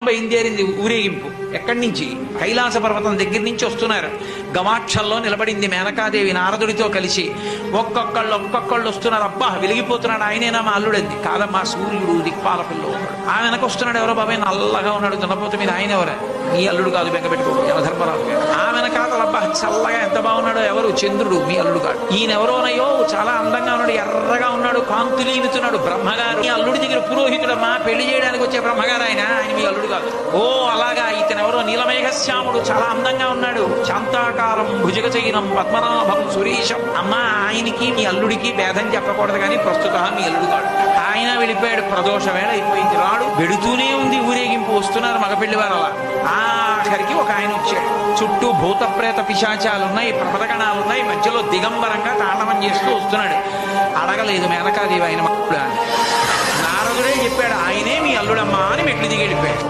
బయలుదేరింది ఊరేగింపు. ఎక్కడి నుంచి? కైలాస పర్వతం దగ్గర నుంచి వస్తున్నారు. గవాక్షంలో నిలబడింది మేనకాదేవి నారదుడితో కలిసి. ఒక్కొక్కళ్ళు వస్తున్నారు. అబ్బా వెలిగిపోతున్నాడు, ఆయనేనా మా అల్లుడంది. కాదమ్మా, సూర్యుడు దిక్పాలకుల్లో ఉన్నాడు. ఆ వెనక వస్తున్నాడు, ఎవరో బాబాయ్ నల్లగా ఉన్నాడు దున్నపోత మీద, ఆయన ఎవరా? మీ అల్లుడు కాదు, బెంగపెట్టుకోడు, యమధర్మరాజు గారు. ఆ వెనకాతల అబ్బా చల్లగా ఎంత బాగున్నాడో, ఎవరు? చంద్రుడు, మీ అల్లుడు కాదు. ఈయనెవరోనయ్యో చాలా అందంగా ఉన్నాడు, ఎర్రగా ఉన్నాడు, కాంతులీనుతున్నాడు, బ్రహ్మగారు. మీ అల్లుడి దగ్గర పురోహితుడమ్మా, పెళ్లి చేయడానికి వచ్చే బ్రహ్మగారు ఆయన మీ అల్లుడు కాదు. ఓ అలాగా, ఇతను ఎవరో నీలమేఘశ్యాముడు, చాలా అందంగా ఉన్నాడు, శాంతాకారం భుజగచైనం పద్మనాభం సురీశం. అమ్మా, ఆయనకి మీ అల్లుడికి భేదం చెప్పకూడదు, కానీ ప్రస్తుత మీ అల్లుడు కాడు. ఆయన వెళ్ళిపోయాడు, ప్రదోష వేళ అయిపోయింది, రాడు. వెడుతూనే ఉంది ఊరేగింపు, వస్తున్నారు మగపెళ్లి వారు. అలా ఆఖరికి ఒక ఆయన వచ్చాడు. చుట్టూ భూత ప్రేత పిశాచాలున్నాయి, ప్రమదగణాలున్నాయి, మధ్యలో దిగంబరంగా తాండవం చేస్తూ వస్తున్నాడు. అడగలేదు మేనకాదేవి ఆయన నారదుడే చెప్పాడు, ఆయనే మీ అల్లుడమ్మా అని మెట్లు దిగి వెళ్ళిపోయాడు.